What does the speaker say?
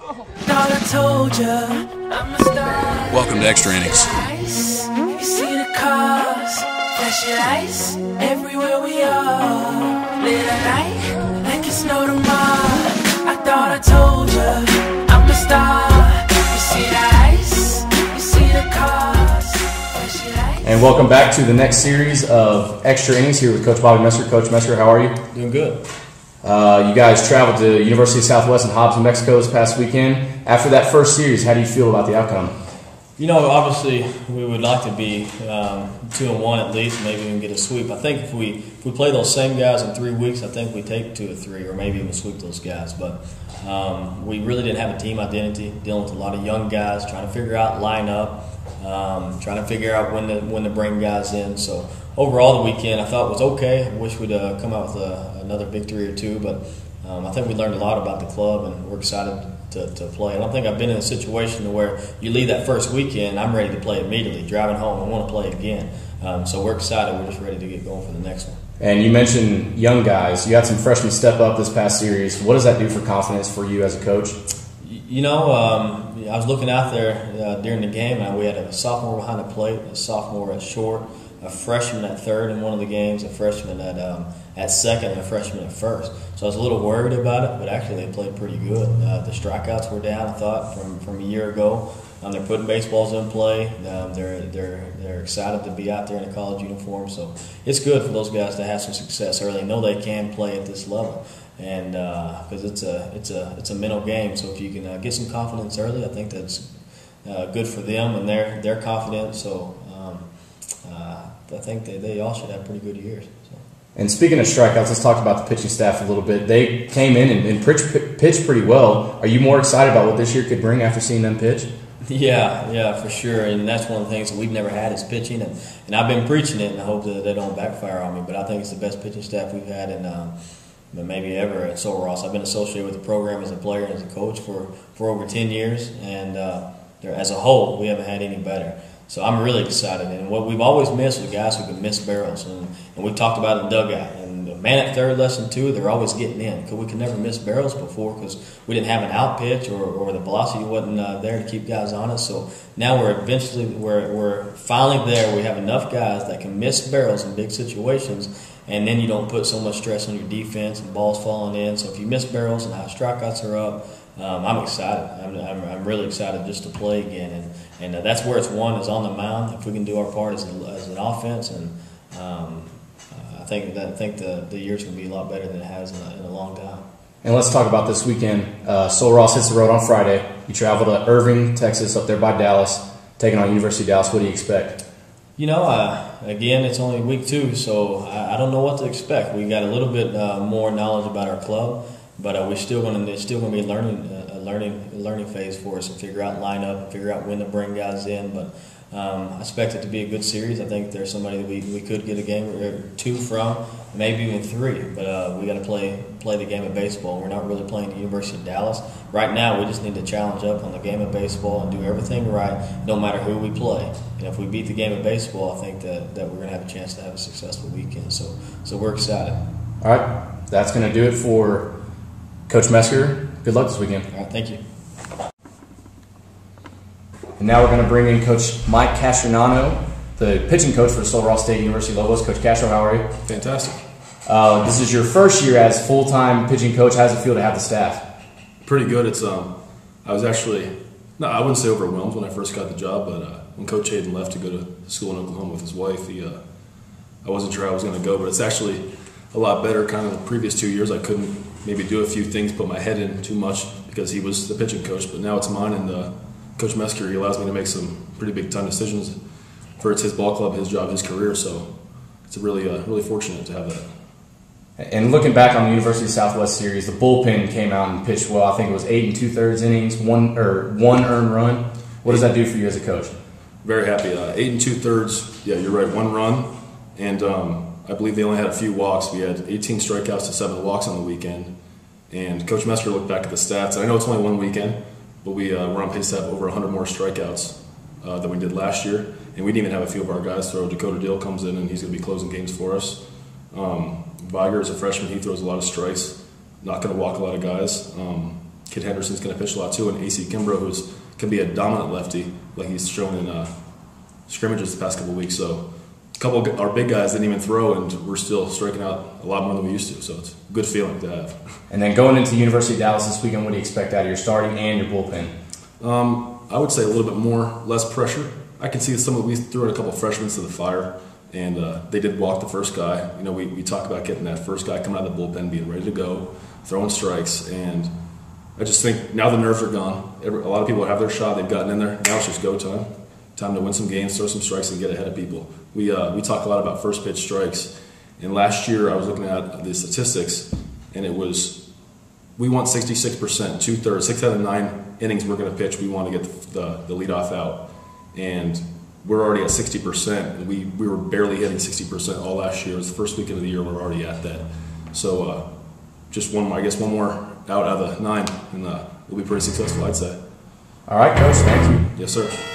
Welcome to Extra Innings. You see the cars, flashing lights everywhere we are. Lit a light like it's no tomorrow. I thought I told you I'm a star. You see the ice, you see the cars, flashing lights. And welcome back to the next series of Extra Innings here with Coach Bobby Mesker. Coach Mesker, how are you? Doing good. You guys traveled to University of Southwest in Hobbs, New Mexico this past weekend. After that first series, how do you feel about the outcome? You know, obviously, we would like to be 2-1 at least, maybe even get a sweep. I think if we play those same guys in 3 weeks, I think we take 2 or 3, or maybe even sweep those guys. But we really didn't have a team identity, dealing with a lot of young guys, trying to figure out lineup, trying to figure out when to bring guys in. So overall, the weekend I thought was okay. I wish we'd come out with another victory or two, but I think we learned a lot about the club, and we're excited to play. I don't think I've been in a situation where you leave that first weekend, I'm ready to play immediately, driving home, I want to play again. So we're excited. We're just ready to get going for the next one. And you mentioned young guys. You had some freshmen step up this past series. What does that do for confidence for you as a coach? You know, I was looking out there during the game, and we had a sophomore behind the plate, a sophomore at short, a freshman at third in one of the games, a freshman at second, and a freshman at first. So I was a little worried about it, but actually they played pretty good. The strikeouts were down, I thought, from a year ago. They're putting baseballs in play. They're excited to be out there in a college uniform. So it's good for those guys to have some success early. Know they can play at this level, and because it's a mental game. So if you can get some confidence early, I think that's good for them and their confidence. So I think they all should have pretty good years. So. And speaking of strikeouts, let's talk about the pitching staff a little bit. They came in and pitched pretty well. Are you more excited about what this year could bring after seeing them pitch? Yeah, for sure. And that's one of the things that we've never had is pitching. And I've been preaching it, and I hope that they don't backfire on me. But I think it's the best pitching staff we've had in maybe ever at Sul Ross. I've been associated with the program as a player and as a coach for over 10 years. And as a whole, we haven't had any better. So I'm really excited. And what we've always missed was guys who can miss barrels. And we've talked about it in the dugout. And the man at third, lesson 2, they're always getting in. Because we could never miss barrels before because we didn't have an out pitch or the velocity wasn't there to keep guys on us. So now we're finally there. We have enough guys that can miss barrels in big situations. And then you don't put so much stress on your defense and balls falling in. So if you miss barrels and how strikeouts are up, I'm excited. I'm really excited just to play again, and that's where it's won is on the mound. If we can do our part as an offense, and I think the year's going to be a lot better than it has in a long time. And let's talk about this weekend. Sul Ross hits the road on Friday. You travel to Irving, Texas, up there by Dallas, taking on University of Dallas. What do you expect? You know, again, it's only week 2, so I don't know what to expect. We got a little bit more knowledge about our club. But it's still going to be a learning phase for us to figure out lineup, figure out when to bring guys in. But I expect it to be a good series. I think there's somebody that we could get a game or 2 from, maybe even 3. But we got to play the game of baseball. We're not really playing the University of Dallas right now. We just need to challenge up on the game of baseball and do everything right, no matter who we play. And if we beat the game of baseball, I think that we're going to have a chance to have a successful weekend. So we're excited. All right, that's going to do it for Coach Mesker. Good luck this weekend. All right, thank you. And now we're going to bring in Coach Mike Castronano, the pitching coach for Sul Ross State University Lobos. Coach Castro, how are you? Fantastic. This is your first year as full-time pitching coach. How does it feel to have the staff? Pretty good. It's I was actually I wouldn't say overwhelmed when I first got the job, but when Coach Hayden left to go to school in Oklahoma with his wife, I wasn't sure I was going to go, but it's actually a lot better. Kind of the previous 2 years, I couldn't maybe do a few things, put my head in too much because he was the pitching coach, but now it's mine, and Coach Mesker, he allows me to make some pretty big time decisions for it's his ball club, his job, his career, so it's really fortunate to have that. And looking back on the University of Southwest series, the bullpen came out and pitched well. I think it was 8 2/3 innings, one earned run. What does that do for you as a coach? Very happy. 8 2/3, yeah, you're right, 1 run, and I believe they only had a few walks. We had 18 strikeouts to 7 walks on the weekend. And Coach Mesker looked back at the stats. I know it's only 1 weekend, but we're on pace to have over 100 more strikeouts than we did last year. And we didn't even have a few of our guys throw. Dakota Deal comes in, and he's going to be closing games for us. Viger is a freshman. He throws a lot of strikes. Not going to walk a lot of guys. Kid Henderson's going to pitch a lot too, and AC Kimbrough, can be a dominant lefty, like he's shown in scrimmages the past couple of weeks. So a couple of our big guys didn't even throw, and we're still striking out a lot more than we used to. So it's a good feeling to have. And then going into University of Dallas this weekend, what do you expect out of your starting and your bullpen? I would say a little bit more, less pressure. I can see we threw in a couple of freshmen to the fire, and they did walk the first guy. You know, we talked about getting that first guy coming out of the bullpen, being ready to go, throwing strikes, and I just think now the nerves are gone. A lot of people have their shot. They've gotten in there. Now it's just go time. Time to win some games, throw some strikes, and get ahead of people. We talk a lot about first pitch strikes. And last year I was looking at the statistics, and it was we want 66%, 2/3, 6 out of 9 innings we're going to pitch. We want to get the leadoff out, and we're already at 60%. And we were barely hitting 60% all last year. It was the first weekend of the year. We're already at that. So just one more out of the 9, and we'll be pretty successful, I'd say. All right, Coach. Thank you. Yes, sir.